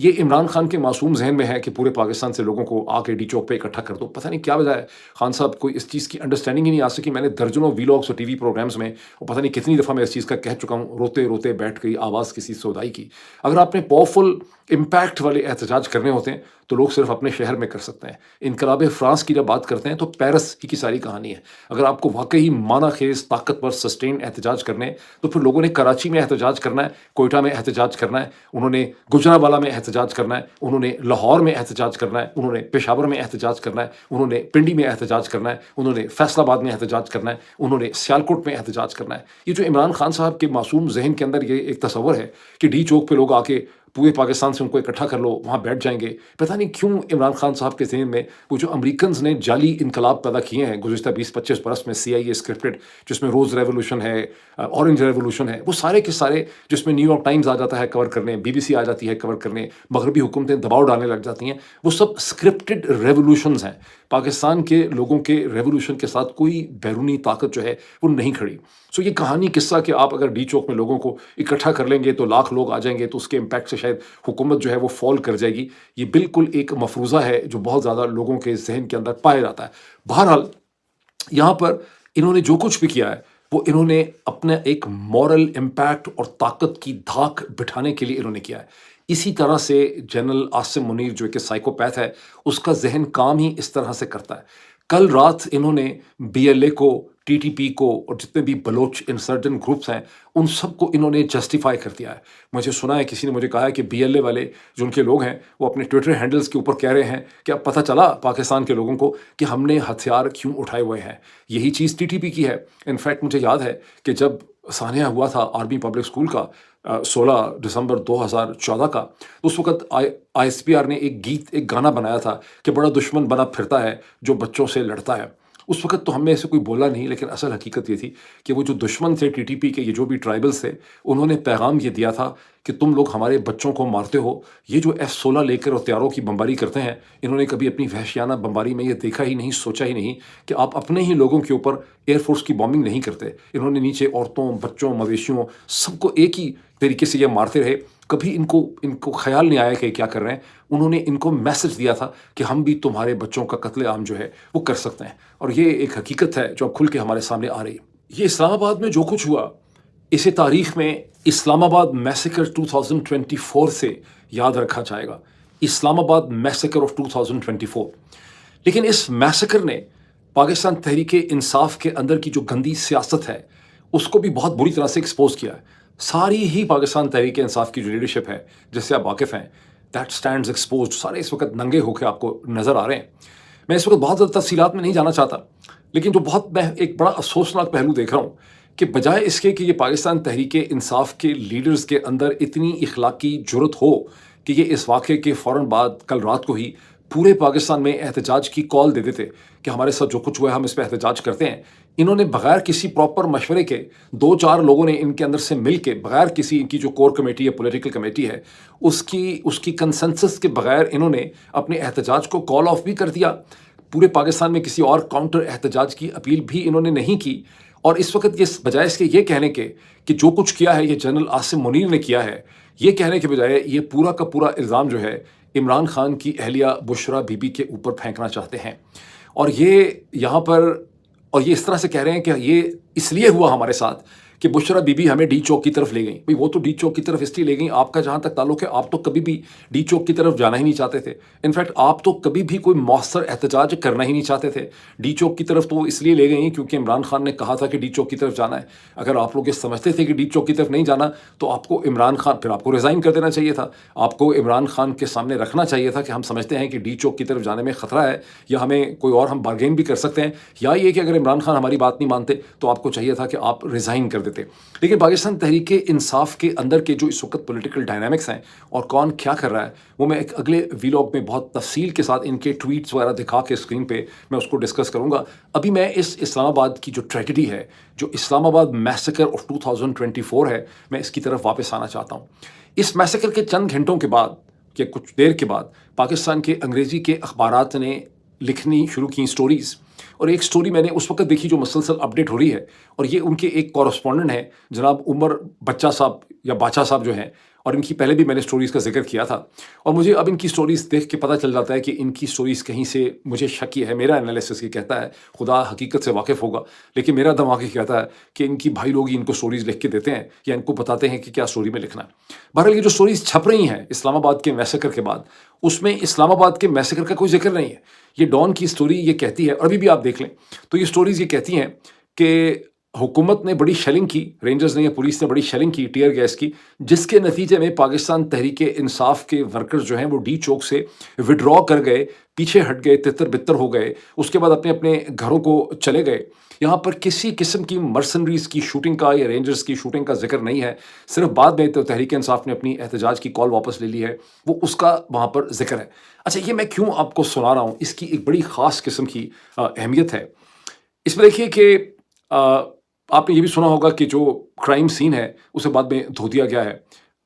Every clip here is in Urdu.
یہ عمران خان کے معصوم ذہن میں ہے کہ پورے پاکستان سے لوگوں کو آ کے ڈی چوک پہ اکٹھا کر دو. پتہ نہیں کیا وجہ ہے خان صاحب کوئی اس چیز کی انڈرسٹینڈنگ ہی نہیں آ سکی. میں نے درجنوں ویلاگس اور ٹی وی پروگرامز میں اور پتہ نہیں کتنی دفعہ میں اس چیز کا کہہ چکا ہوں, روتے روتے بیٹھ گئی آواز کسی سودائی کی. اگر آپ نے پاورفل امپیکٹ والے احتجاج کرنے ہوتے ہیں تو لوگ صرف اپنے شہر میں کر سکتے ہیں. انقلاب فرانس کی جب بات کرتے ہیں تو پیرس کی ساری کہانی ہے. اگر آپ کو واقعی معنی خیز طاقتور سسٹین احتجاج کرنے تو پھر لوگوں نے کراچی میں احتجاج کرنا ہے, کوئٹہ میں احتجاج کرنا ہے, انہوں نے گجرانوالہ میں احتجاج کرنا ہے, انہوں نے لاہور میں احتجاج کرنا ہے, انہوں نے پشاور میں احتجاج کرنا ہے, انہوں نے پنڈی میں احتجاج کرنا ہے, انہوں نے فیصل آباد میں احتجاج کرنا ہے, انہوں نے سیالکوٹ میں احتجاج کرنا ہے. یہ جو عمران خان صاحب کے معصوم ذہن کے اندر یہ ایک تصور ہے کہ ڈی چوک پہ لوگ آ کے پورے پاکستان سے ان کو اکٹھا کر لو, وہاں بیٹھ جائیں گے. پتہ نہیں کیوں عمران خان صاحب کے ذہن میں وہ جو امریکنز نے جعلی انقلاب پیدا کیے ہیں گزشتہ 20-25 برس میں, CIA اسکرپٹڈ, جس میں روز ریولوشن ہے, اورنج ریولوشن ہے, وہ سارے کے سارے, جس میں نیو یارک ٹائمز آ جاتا ہے کور کرنے, BBC آ جاتی ہے کور کرنے, مغربی حکومتیں دباؤ ڈالنے لگ جاتی ہیں, وہ سب اسکرپٹڈ ریولوشنز ہیں. پاکستان کے لوگوں کے ریولوشن کے ساتھ کوئی بیرونی طاقت جو ہے وہ نہیں کھڑی. سو یہ کہانی قصہ کہ آپ اگر ڈی چوک میں لوگوں کو اکٹھا کر لیں گے تو لاکھ لوگ آ جائیں گے تو اس کے امپیکٹ سے شاید حکومت جو ہے وہ فال کر جائے گی, یہ بالکل ایک مفروضہ ہے جو بہت زیادہ لوگوں کے ذہن کے اندر پایا جاتا ہے. بہرحال یہاں پر انہوں نے جو کچھ بھی کیا ہے وہ انہوں نے اپنا ایک مورل امپیکٹ اور طاقت کی دھاک بٹھانے کے لیے انہوں نے کیا ہے. اسی طرح سے جنرل عاصم منیر جو کہ سائیکوپیتھ ہے, اس کا ذہن کام ہی اس طرح سے کرتا ہے. کل رات انہوں نے BLA کو, TTP کو اور جتنے بھی بلوچ انسرجنٹ گروپس ہیں ان سب کو انہوں نے جسٹیفائی کر دیا ہے. مجھے سنا ہے کسی نے مجھے کہا ہے کہ BLA والے جو ان کے لوگ ہیں وہ اپنے ٹویٹر ہینڈلز کے اوپر کہہ رہے ہیں کہ اب پتہ چلا پاکستان کے لوگوں کو کہ ہم نے ہتھیار کیوں اٹھائے ہوئے ہیں. یہی چیز TTP کی ہے. انفیکٹ مجھے یاد ہے کہ جب سانحہ ہوا تھا آرمی پبلک اسکول کا 16 دسمبر 2014 کا, اس وقت ISPR نے ایک گانا بنایا تھا کہ بڑا دشمن بنا پھرتا ہے جو بچوں سے لڑتا ہے. اس وقت تو ہم میں سے کوئی بولا نہیں, لیکن اصل حقیقت یہ تھی کہ وہ جو دشمن تھے TTP کے, یہ جو بھی ٹرائبلز تھے, انہوں نے پیغام یہ دیا تھا کہ تم لوگ ہمارے بچوں کو مارتے ہو. یہ جو F-16 لے کر ہتھیاروں کی بمباری کرتے ہیں, انہوں نے کبھی اپنی وحشیانہ بمباری میں یہ دیکھا ہی نہیں, سوچا ہی نہیں کہ آپ اپنے ہی لوگوں کے اوپر ایئر فورس کی بامبنگ نہیں کرتے. انہوں نے نیچے عورتوں, بچوں, مویشیوں سب کو ایک ہی طریقے سے یہ مارتے رہے. کبھی ان کو خیال نہیں آیا کہ کیا کر رہے ہیں. انہوں نے ان کو میسج دیا تھا کہ ہم بھی تمہارے بچوں کا قتل عام جو ہے وہ کر سکتے ہیں. اور یہ ایک حقیقت ہے جو اب کھل کے ہمارے سامنے آ رہی ہے. یہ اسلام آباد میں جو کچھ ہوا, اسے تاریخ میں اسلام آباد میسیکر 2024 سے یاد رکھا جائے گا. اسلام آباد میسیکر آف 2024. لیکن اس میسیکر نے پاکستان تحریک انصاف کے اندر کی جو گندی سیاست ہے اس کو بھی بہت بری طرح سے ایکسپوز کیا ہے. ساری ہی پاکستان تحریک انصاف کی جو لیڈرشپ ہے, جس سے آپ واقف ہیں, دیٹ اسٹینڈز ایکسپوزڈ. سارے اس وقت ننگے ہو کے آپ کو نظر آ رہے ہیں. میں اس وقت بہت زیادہ تفصیلات میں نہیں جانا چاہتا, لیکن جو میں ایک بڑا افسوسناک پہلو دیکھ رہا ہوں کہ بجائے اس کے کہ یہ پاکستان تحریک انصاف کے لیڈرز کے اندر اتنی اخلاقی جرت ہو کہ یہ اس واقعے کے فوراً بعد کل رات کو ہی پورے پاکستان میں احتجاج کی کال دے دیتے کہ ہمارے ساتھ جو کچھ ہوا ہے ہم اس پہ احتجاج کرتے ہیں, انہوں نے بغیر کسی پراپر مشورے کے 2-4 لوگوں نے ان کے اندر سے مل کے, بغیر کسی ان کی جو کور کمیٹی ہے, پولیٹیکل کمیٹی ہے, اس کی کنسنسس کے بغیر انہوں نے اپنے احتجاج کو کال آف بھی کر دیا. پورے پاکستان میں کسی اور کاؤنٹر احتجاج کی اپیل بھی انہوں نے نہیں کی. اور اس وقت یہ بجائے اس کے یہ کہنے کے کہ جو کچھ کیا ہے یہ جنرل عاصم منیر نے کیا ہے, یہ کہنے کے بجائے یہ پورا کا پورا الزام جو ہے عمران خان کی اہلیہ بشرا بی بی کے اوپر پھینکنا چاہتے ہیں. اور یہ یہاں پر, اور یہ اس طرح سے کہہ رہے ہیں کہ یہ اس لیے ہوا ہمارے ساتھ کہ بشرا بی بی ہمیں ڈی چوک کی طرف لے گئیں. بھئی وہ تو ڈی چوک کی طرف اس لیے لے گئیں, آپ کا جہاں تک تعلق ہے آپ تو کبھی بھی ڈی چوک کی طرف جانا ہی نہیں چاہتے تھے. انفیکٹ آپ تو کبھی بھی کوئی مؤثر احتجاج کرنا ہی نہیں چاہتے تھے. ڈی چوک کی طرف تو اس لیے لے گئیں کیونکہ عمران خان نے کہا تھا کہ ڈی چوک کی طرف جانا ہے. اگر آپ لوگ یہ سمجھتے تھے کہ ڈی چوک کی طرف نہیں جانا تو آپ کو عمران خان, پھر آپ کو ریزائن کر دینا چاہیے تھا. آپ کو عمران خان کے سامنے رکھنا چاہیے تھا کہ ہم سمجھتے ہیں کہ ڈی چوک کی طرف جانے میں خطرہ ہے, یا ہمیں کوئی اور ہم بارگین بھی کر سکتے ہیں, یا یہ کہ اگر عمران خان ہماری بات نہیں مانتے تو آپ کو چاہیے تھا کہ آپ ریزائن کر دیتے. لیکن پاکستان تحریک انصاف کے اندر کے جو اس وقت پولیٹیکل ڈائنامکس ہیں اور کون کیا کر رہا ہے, وہ میں ایک اگلے ویلاگ میں بہت تفصیل کے ساتھ ان کے ٹویٹس وغیرہ دکھا کے اسکرین پہ میں اس کو ڈسکس کروں گا. ابھی میں اس اسلام آباد کی جو ٹریجڈی ہے, جو اسلام آباد میسیکر آف 2024 ہے, میں اس کی طرف واپس آنا چاہتا ہوں. اس میسیکر کے چند گھنٹوں کے بعد یا کچھ دیر کے بعد پاکستان کے انگریزی کے اخبارات نے لکھنی شروع کی سٹوریز, اور ایک سٹوری میں نے اس وقت دیکھی جو مسلسل اپڈیٹ ہو رہی ہے, اور یہ ان کے ایک کورسپونڈنٹ ہیں جناب عمر بچہ صاحب یا باچا صاحب جو ہیں, اور ان کی پہلے بھی میں نے سٹوریز کا ذکر کیا تھا، اور مجھے اب ان کی سٹوریز دیکھ کے پتہ چل جاتا ہے کہ ان کی سٹوریز کہیں سے مجھے شک یہ ہے، میرا انالیسس یہ کہتا ہے، خدا حقیقت سے واقف ہوگا، لیکن میرا دماغ یہ کہتا ہے کہ ان کی بھائی لوگ ہی ان کو سٹوریز لکھ کے دیتے ہیں یا ان کو بتاتے ہیں کہ کیا سٹوری میں لکھنا ہے۔ بہرحال یہ جو سٹوریز چھپ رہی ہیں اسلام آباد کے میسیکر کے بعد، اس میں اسلام آباد کے میسیکر کا کوئی ذکر نہیں ہے۔ یہ ڈان کی سٹوری یہ کہتی ہے، اور ابھی بھی آپ دیکھ لیں تو یہ سٹوریز یہ کہتی ہیں کہ حکومت نے بڑی شیلنگ کی، رینجرز نے یا پولیس نے بڑی شیلنگ کی ٹیئر گیس کی، جس کے نتیجے میں پاکستان تحریک انصاف کے ورکرز جو ہیں وہ ڈی چوک سے وڈرا کر گئے، پیچھے ہٹ گئے، تتر بتر ہو گئے، اس کے بعد اپنے اپنے گھروں کو چلے گئے۔ یہاں پر کسی قسم کی مرسنریز کی شوٹنگ کا یا رینجرز کی شوٹنگ کا ذکر نہیں ہے، صرف بعد میں تو تحریک انصاف نے اپنی احتجاج کی کال واپس لے لی ہے، وہ اس کا وہاں پر ذکر ہے۔ اچھا، یہ میں کیوں آپ کو سنا رہا ہوں، اس کی ایک بڑی خاص قسم کی اہمیت ہے۔ اس میں دیکھیے کہ آپ نے یہ بھی سنا ہوگا کہ جو کرائم سین ہے اسے بعد میں دھو دیا گیا ہے۔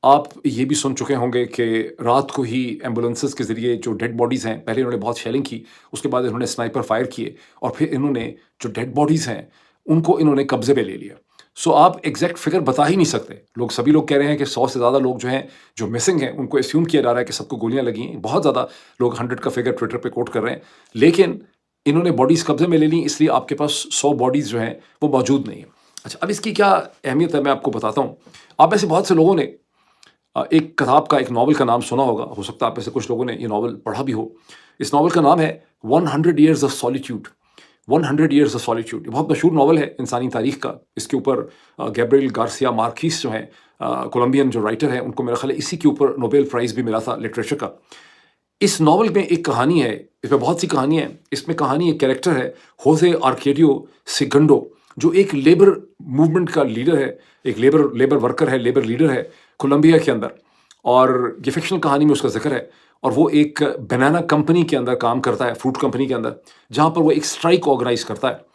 آپ یہ بھی سن چکے ہوں گے کہ رات کو ہی ایمبولینسز کے ذریعے جو ڈیڈ باڈیز ہیں، پہلے انہوں نے بہت شیلنگ کی، اس کے بعد انہوں نے سنائپر فائر کیے، اور پھر انہوں نے جو ڈیڈ باڈیز ہیں ان کو انہوں نے قبضے میں لے لیا۔ سو آپ ایگزیکٹ فگر بتا ہی نہیں سکتے، سبھی لوگ کہہ رہے ہیں کہ 100 سے زیادہ لوگ جو ہیں جو مسنگ ہیں، ان کو اسیوم کیا جا رہا ہے کہ سب کو گولیاں لگی ہیں۔ بہت زیادہ لوگ 100 کا فگر ٹویٹر پہ کوٹ کر رہے ہیں، لیکن انہوں نے باڈیز قبضے میں لے لی، اس لیے آپ کے پاس 100 باڈیز جو ہیں وہ موجود نہیں ہیں۔ اچھا، اب اس کی کیا اہمیت ہے میں آپ کو بتاتا ہوں۔ آپ میں سے بہت سے لوگوں نے ایک کتاب کا، ایک ناول کا نام سنا ہوگا، ہو سکتا ہے آپ میں سے کچھ لوگوں نے یہ ناول پڑھا بھی ہو۔ اس ناول کا نام ہے 100 years of solitude. 100 years of solitude یہ بہت مشہور ناول ہے انسانی تاریخ کا۔ اس کے اوپر گیبریل گارسیا مارکیز جو ہیں کولمبین جو رائٹر ہیں، ان کو میرا خیال ہے اسی کے اوپر نوبیل پرائز بھی ملا تھا لٹریچر کا۔ اس ناول میں ایک کہانی ہے، اس میں بہت سی کہانی ہیں، اس میں کہانی ایک کریکٹر ہے ہوزے آرکیڈیو سیگنڈو، جو ایک لیبر موومنٹ کا لیڈر ہے، ایک لیبر ورکر ہے، لیبر لیڈر ہے کولمبیا کے اندر، اور یہ فکشنل کہانی میں اس کا ذکر ہے، اور وہ ایک بنانا کمپنی کے اندر کام کرتا ہے، فروٹ کمپنی کے اندر، جہاں پر وہ ایک اسٹرائک آرگنائز کرتا ہے۔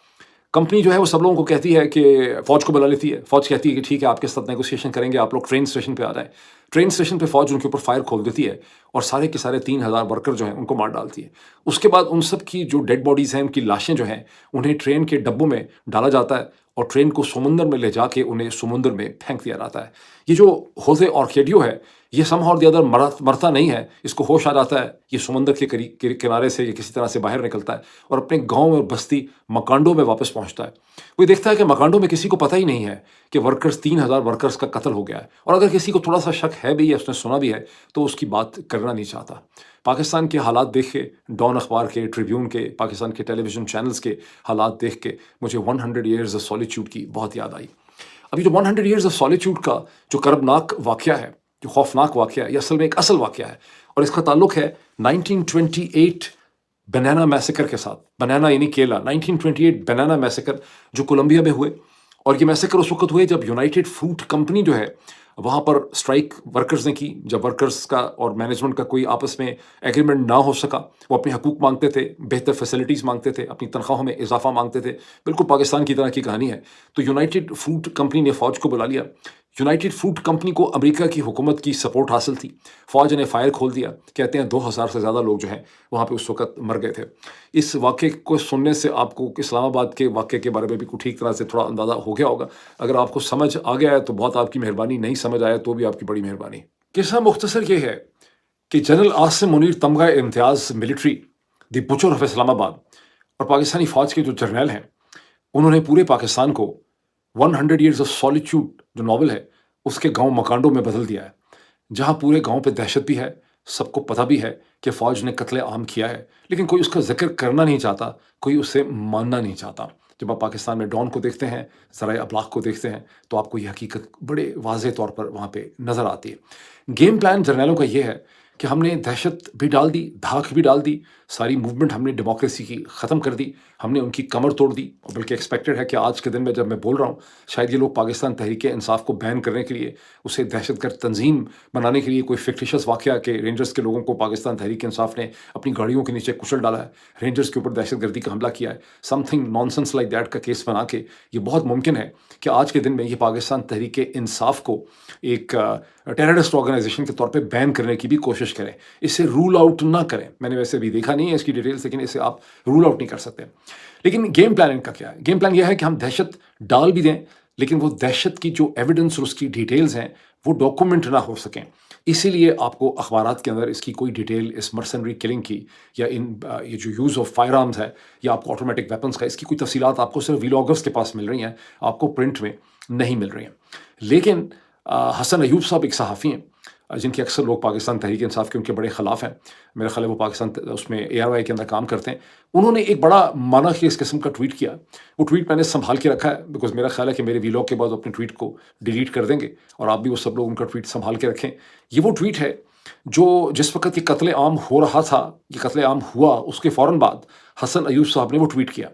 کمپنی جو ہے وہ سب لوگوں کو کہتی ہے کہ فوج کو بلا لیتی ہے، فوج کہتی ہے کہ ٹھیک ہے آپ کے ساتھ نیگوسیشن کریں گے، آپ لوگ ٹرین اسٹیشن پہ آ جائیں۔ ٹرین اسٹیشن پہ فوج ان کے اوپر فائر کھول دیتی ہے، اور سارے کے سارے 3000 ورکر جو ہیں ان کو مار ڈالتی ہے۔ اس کے بعد ان سب کی جو ڈیڈ باڈیز ہیں، ان کی لاشیں جو ہیں، انہیں ٹرین کے ڈبوں میں ڈالا جاتا ہے، اور ٹرین کو سمندر میں لے جا کے انہیں سمندر میں پھینک دیا جاتا ہے۔ یہ جو ہوزے آرکیڈیو ہے، یہ somehow or the other مرتا نہیں ہے، اس کو ہوش آ جاتا ہے، یہ سمندر کے کنارے سے یا کسی طرح سے باہر نکلتا ہے، اور اپنے گاؤں اور بستی مکانڈو میں واپس پہنچتا ہے۔ وہ دیکھتا ہے کہ مکانڈو میں کسی کو پتہ ہی نہیں ہے کہ 3000 ورکرز کا قتل ہو گیا ہے، اور اگر کسی کو تھوڑا سا شک ہے بھی یا اس نے سنا بھی ہے تو اس کی بات کرنا نہیں چاہتا۔ پاکستان کے حالات دیکھ کے، ڈان اخبار کے، ٹریبیون کے، پاکستان کے ٹیلی ویژن چینلز کے حالات دیکھ کے مجھے 100 ایئرز آف سالیٹیوڈ کی بہت یاد آئی۔ ابھی جو 100 ایئرز آف سالیٹیوڈ کا جو کربناک واقعہ ہے، جو خوفناک واقعہ ہے، یہ اصل میں ایک اصل واقعہ ہے، اور اس کا تعلق ہے 1928 بنانا میسیکر کے ساتھ۔ بنانا یعنی کیلا، 1928 بنانا میسیکر جو کولمبیا میں ہوئے، اور یہ میسیکر اس وقت ہوئے جب یونائٹڈ فروٹ کمپنی جو ہے وہاں پر اسٹرائک ورکرز نے کی، جب ورکرز کا اور مینجمنٹ کا کوئی آپس میں ایگریمنٹ نہ ہو سکا، وہ اپنے حقوق مانگتے تھے، بہتر فیسلٹیز مانگتے تھے، اپنی تنخواہوں میں اضافہ مانگتے تھے، بالکل پاکستان کی طرح کی کہانی ہے۔ تو یونائٹڈ فروٹ کمپنی نے فوج کو بلا لیا۔ یونائٹڈ فروٹ کمپنی کو امریکہ کی حکومت کی سپورٹ حاصل تھی، فوج نے فائر کھول دیا، کہتے ہیں 2000 سے زیادہ لوگ جو ہیں وہاں پہ اس وقت مر گئے تھے۔ اس واقعے کو سننے سے آپ کو اسلام آباد کے واقعے کے بارے میں بھی ٹھیک طرح سے تھوڑا اندازہ ہو گیا ہوگا۔ اگر آپ کو سمجھ آ گیا ہے تو بہت آپ کی مہربانی، نہیں سمجھ آیا تو بھی آپ کی بڑی مہربانی۔ قصہ مختصر یہ ہے کہ جنرل عاصم منیر تمغہ امتیاز ملٹری، دی بچر آف اسلام آباد، اور پاکستانی فوج کے جو جرنیل ہیں، انہوں نے پورے پاکستان کو 100 ایئرز آف سالیٹیوڈ جو ناول ہے اس کے گاؤں مکانڈو میں بدل دیا ہے، جہاں پورے گاؤں پہ دہشت بھی ہے، سب کو پتہ بھی ہے کہ فوج نے قتل عام کیا ہے، لیکن کوئی اس کا ذکر کرنا نہیں چاہتا، کوئی اسے ماننا نہیں چاہتا۔ جب آپ پاکستان میں ڈان کو دیکھتے ہیں، ذرائع ابلاغ کو دیکھتے ہیں، تو آپ کو یہ حقیقت بڑے واضح طور پر وہاں پہ نظر آتی ہے۔ گیم پلان جرنیلوں کا یہ ہے کہ ہم نے دہشت بھی ڈال دی، دھاک بھی ڈال دی، ساری موومنٹ ہم نے ڈیموکریسی کی ختم کر دی، ہم نے ان کی کمر توڑ دی، اور بلکہ ایکسپیکٹڈ ہے کہ آج کے دن میں جب میں بول رہا ہوں، شاید یہ لوگ پاکستان تحریک انصاف کو بین کرنے کے لیے، اسے دہشت گرد تنظیم بنانے کے لیے کوئی فکٹیشس واقعہ کہ رینجرز کے لوگوں کو پاکستان تحریک انصاف نے اپنی گاڑیوں کے نیچے کچل ڈالا ہے، رینجرز کے اوپر دہشت گردی کا حملہ کیا ہے، some thing naan since like that کا کیس بنا کے، یہ بہت ممکن ہے کہ آج کے دن میں یہ پاکستان تحریک انصاف کو ایک ٹیررسٹ آرگنائزیشن کے طور پہ بین کرنے کی بھی کوشش کریں، اسے رول آؤٹ نہ کریں۔ میں نے ویسے بھی دیکھا نہیں ہے اس کی ڈیٹیلز، لیکن اسے آپ رول آؤٹ نہیں کر سکتے۔ لیکن گیم پلان ان کا کیا ہے؟ گیم پلان یہ ہے کہ ہم دہشت ڈال بھی دیں، لیکن وہ دہشت کی جو ایویڈنس اور اس کی ڈیٹیلز ہیں وہ ڈاکومنٹ نہ ہو سکیں. اسی لیے آپ کو اخبارات کے اندر اس کی کوئی ڈیٹیل اس مرسنری کلنگ کی یا یہ جو یوز آف فائر آرمز ہے یا آپ کو آٹومیٹک ویپنس کا، اس کی کوئی تفصیلات آپ کو صرف ویلاگرس کے پاس مل رہی ہیں، آپ کو پرنٹ میں نہیں مل رہی ہیں. لیکن حسن ایوب صاحب ایک صحافی ہیں جن کے اکثر لوگ پاکستان تحریک انصاف کے ان کے بڑے خلاف ہیں. میرا خیال ہے وہ پاکستان اس میں ARY کے اندر کام کرتے ہیں. انہوں نے ایک بڑا معنی خیز قسم کا ٹویٹ کیا. وہ ٹویٹ میں نے سنبھال کے رکھا ہے بیکاز میرا خیال ہے کہ میرے ویلاگ کے بعد اپنے ٹویٹ کو ڈیلیٹ کر دیں گے، اور آپ بھی وہ سب لوگ ان کا ٹویٹ سنبھال کے رکھیں. یہ وہ ٹویٹ ہے جو جس وقت یہ قتل عام ہو رہا تھا، یہ قتل عام ہوا، اس کے فوراً بعد حسن ایوب صاحب نے وہ ٹویٹ کیا،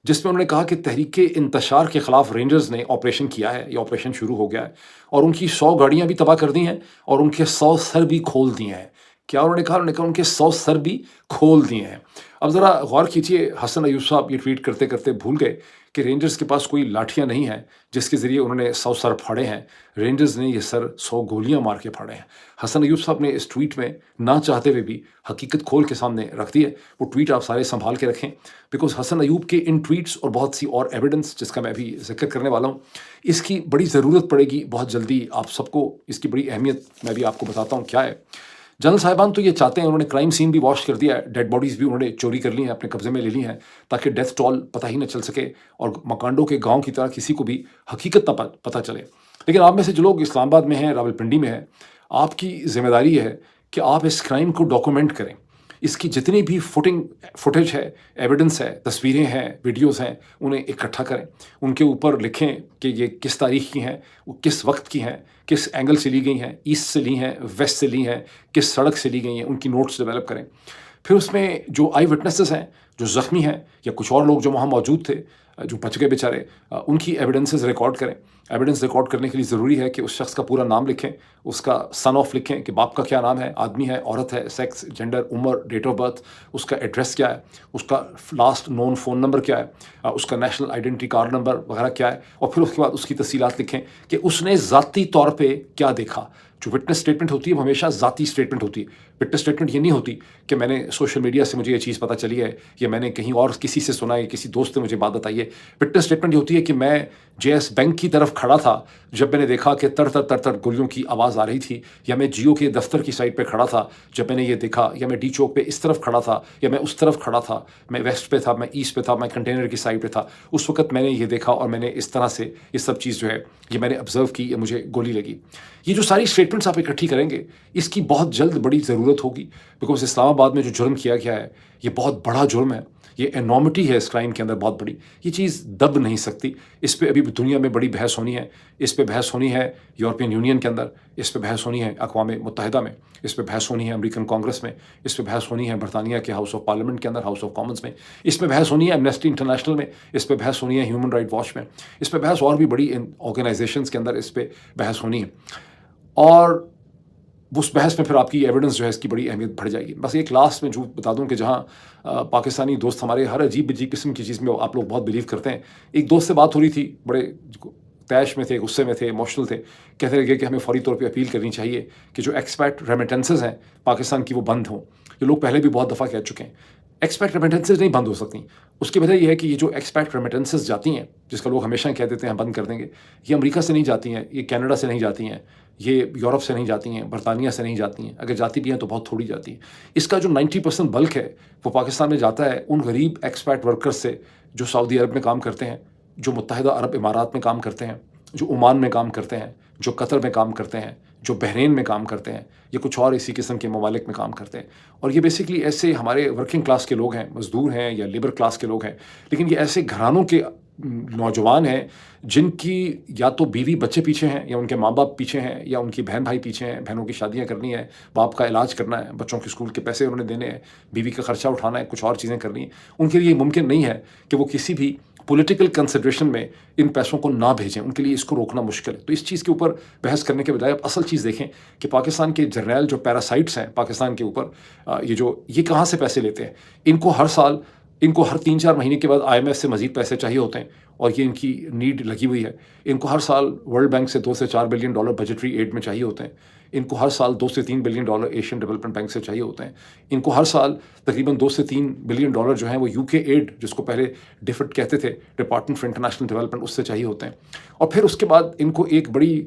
جس میں انہوں نے کہا کہ تحریک انتشار کے خلاف رینجرز نے آپریشن کیا ہے، یہ آپریشن شروع ہو گیا ہے، اور ان کی 100 گاڑیاں بھی تباہ کر دی ہیں اور ان کے 100 سر بھی کھول دیے ہیں. کیا انہوں نے کہا؟ انہوں نے کہا ان کے 100 سر بھی کھول دیے ہیں. اب ذرا غور کیجیے، حسن ایوب صاحب یہ ٹویٹ کرتے کرتے بھول گئے کہ رینجرز کے پاس کوئی لاٹھیاں نہیں ہیں جس کے ذریعے انہوں نے 100 سر پھاڑے ہیں. رینجرز نے یہ سر 100 گولیاں مار کے پھاڑے ہیں. حسن ایوب صاحب نے اس ٹویٹ میں نہ چاہتے ہوئے بھی حقیقت کھول کے سامنے رکھ دی ہے. وہ ٹویٹ آپ سارے سنبھال کے رکھیں بیکاز حسن ایوب کے ان ٹویٹس اور بہت سی اور ایویڈنس جس کا میں بھی ذکر کرنے والا ہوں، اس کی بڑی ضرورت پڑے گی بہت جلدی. آپ سب کو اس کی بڑی اہمیت میں بھی آپ کو بتاتا ہوں کیا ہے. جنرل صاحبان تو یہ چاہتے ہیں، انہوں نے کرائم سین بھی واش کر دیا ہے، ڈیڈ باڈیز بھی انہوں نے چوری کر لی ہیں، اپنے قبضے میں لے لی ہیں تاکہ ڈیتھ ٹول پتہ ہی نہ چل سکے اور مکانڈو کے گاؤں کی طرح کسی کو بھی حقیقت نہ پتہ چلے. لیکن آپ میں سے جو لوگ اسلام آباد میں ہیں، راولپنڈی میں ہیں، آپ کی ذمہ داری یہ ہے کہ آپ اس کرائم کو ڈاکومنٹ کریں. اس کی جتنی بھی فوٹیج ہے، ایویڈنس ہے، تصویریں ہیں، ویڈیوز ہیں، انہیں اکٹھا کریں. ان کے اوپر لکھیں کہ یہ کس تاریخ کی ہیں، وہ کس وقت کی ہیں، کس اینگل سے لی گئی ہیں، ایسٹ سے لی ہیں، ویسٹ سے لی ہیں، کس سڑک سے لی گئی ہیں، ان کی نوٹس ڈیولپ کریں. پھر اس میں جو آئی وٹنسز ہیں، جو زخمی ہیں یا کچھ اور لوگ جو وہاں موجود تھے جو بچ گئے بیچارے، ان کی ایویڈنسز ریکارڈ کریں. ایویڈنس ریکارڈ کرنے کے لیے ضروری ہے کہ اس شخص کا پورا نام لکھیں، اس کا سن آف لکھیں کہ باپ کا کیا نام ہے، آدمی ہے، عورت ہے، سیکس، جینڈر، عمر، ڈیٹ آف برتھ، اس کا ایڈریس کیا ہے، اس کا لاسٹ نون فون نمبر کیا ہے، اس کا نیشنل آئیڈینٹی کارڈ نمبر وغیرہ کیا ہے، اور پھر اس کے بعد اس کی تفصیلات لکھیں کہ اس نے ذاتی طور پہ کیا دیکھا. جو وٹنس اسٹیٹمنٹ ہوتی ہے وہ ہمیشہ ذاتی اسٹیٹمنٹ ہوتی ہے. وٹنس اسٹیٹمنٹ یہ نہیں ہوتی کہ میں نے سوشل میڈیا سے مجھے یہ چیز پتہ چلی ہے یا میں نے کہیں اور کسی سے سنا ہے، کسی دوست نے مجھے بات بتائی ہے. وٹنس اسٹیٹمنٹ یہ ہوتی ہے کہ میں JS بینک کی طرف کھڑا تھا جب میں نے دیکھا کہ تر تر تر تر گولیوں کی آواز آ رہی تھی، یا میں جیو کے دفتر کی سائٹ پہ کھڑا تھا جب میں نے یہ دیکھا، یا میں ڈی چوک پہ اس طرف کھڑا تھا، یا میں اس طرف کھڑا تھا، میں ویسٹ پہ تھا، میں ایسٹ پہ تھا، میں کنٹینر کی سائٹ پہ تھا، اس وقت میں نے یہ دیکھا اور میں نے اس طرح سے یہ سب چیز جو ہے یہ میں نے آبزرو کی یا مجھے گولی لگی. یہ جو ساری اسٹیٹمنٹس آپ اکٹھی کریں گے، اس کی بہت جلد بڑی ضرورت ہوگی بیکاز اسلام آباد میں جو جرم کیا گیا ہے یہ بہت بڑا جرم ہے. یہ انارمٹی ہے اس کرائم کے اندر بہت بڑی. یہ چیز دب نہیں سکتی. اس پہ ابھی دنیا میں بڑی بحث ہونی ہے. اس پہ بحث ہونی ہے یورپین یونین کے اندر، اس پہ بحث ہونی ہے اقوام متحدہ میں، اس پہ بحث ہونی ہے امریکن کانگریس میں، اس پہ بحث ہونی ہے برطانیہ کے ہاؤس آف پارلیمنٹ کے اندر، ہاؤس آف کامنس میں، اس پہ بحث ہونی ہے ایمنسٹی انٹرنیشنل میں، اس پہ بحث ہونی ہے ہیومن رائٹ واچ میں، اس پہ بحث اور بھی بڑی آرگنائزیشنس کے اندر اس پہ بحث ہونی ہے. اور اس بحث میں پھر آپ کی ایویڈنس جو ہے اس کی بڑی اہمیت بڑھ جائے گی. بس ایک لاسٹ میں جو بتا دوں کہ جہاں پاکستانی دوست ہمارے ہر عجیب قسم کی چیز میں آپ لوگ بہت بلیو کرتے ہیں. ایک دوست سے بات ہو رہی تھی، بڑے تیش میں تھے، غصے میں تھے، ایموشنل تھے، کہتے لگے کہ ہمیں فوری طور پہ اپیل کرنی چاہیے کہ جو ایکسپیٹ ریمیٹنسز ہیں پاکستان کی وہ بند ہوں. یہ لوگ پہلے بھی بہت دفعہ کہہ چکے ہیں. ایکسپیٹ ریمیٹنسز نہیں بند ہو سکتی. اس کی وجہ یہ ہے کہ یہ جو ایکسپیٹ ریمیٹنسز جاتی ہیں، جس کا لوگ ہمیشہ کہہ دیتے ہیں بند کر دیں گے، یہ امریکہ سے نہیں جاتی ہیں، یہ کینیڈا سے نہیں جاتی ہیں، یہ یورپ سے نہیں جاتی ہیں، برطانیہ سے نہیں جاتی ہیں. اگر جاتی بھی ہیں تو بہت تھوڑی جاتی ہیں. اس کا جو 90% بلک ہے وہ پاکستان میں جاتا ہے ان غریب ایکسپیٹ ورکرز سے جو سعودی عرب میں کام کرتے ہیں، جو متحدہ عرب امارات میں کام کرتے ہیں، جو عمان میں کام کرتے ہیں، جو قطر میں کام کرتے ہیں، جو بحرین میں کام کرتے ہیں، یا کچھ اور اسی قسم کے ممالک میں کام کرتے ہیں. اور یہ بیسکلی ایسے ہمارے ورکنگ کلاس کے لوگ ہیں، مزدور ہیں یا لیبر کلاس کے لوگ ہیں، لیکن یہ ایسے گھرانوں کے نوجوان ہیں جن کی یا تو بیوی بچے پیچھے ہیں، یا ان کے ماں باپ پیچھے ہیں، یا ان کی بہن بھائی پیچھے ہیں. بہنوں کی شادیاں کرنی ہے، باپ کا علاج کرنا ہے، بچوں کے اسکول کے پیسے انہوں نے دینے ہیں، بیوی کا خرچہ اٹھانا ہے، کچھ اور چیزیں کرنی ہیں. ان کے لیے ممکن نہیں ہے کہ وہ کسی بھی پولیٹیکل کنسیڈریشن میں ان پیسوں کو نہ بھیجیں. ان کے لیے اس کو روکنا مشکل ہے. تو اس چیز کے اوپر بحث کرنے کے بجائے آپ اصل چیز دیکھیں کہ پاکستان کے جرنیل جو پیراسائٹس ہیں پاکستان کے اوپر، یہ کہاں سے پیسے لیتے ہیں. ان کو ہر 3-4 مہینے کے بعد IMF سے مزید پیسے چاہیے ہوتے ہیں، اور یہ ان کی نیڈ لگی ہوئی ہے. ان کو ہر سال ورلڈ بینک سے $2 سے $4 بلین بجٹری ایڈ میں چاہیے ہوتے ہیں. ان کو ہر سال $2 سے $3 بلین ایشین ڈیولپمنٹ بینک سے چاہیے ہوتے ہیں. ان کو ہر سال تقریباً $2 سے $3 بلین جو ہیں وہ UK ایڈ، جس کو پہلے ڈفٹ کہتے تھے، ڈپارٹمنٹ فار انٹرنیشنل ڈیولپمنٹ، اس سے چاہیے ہوتے ہیں. اور پھر اس کے بعد ان کو ایک بڑی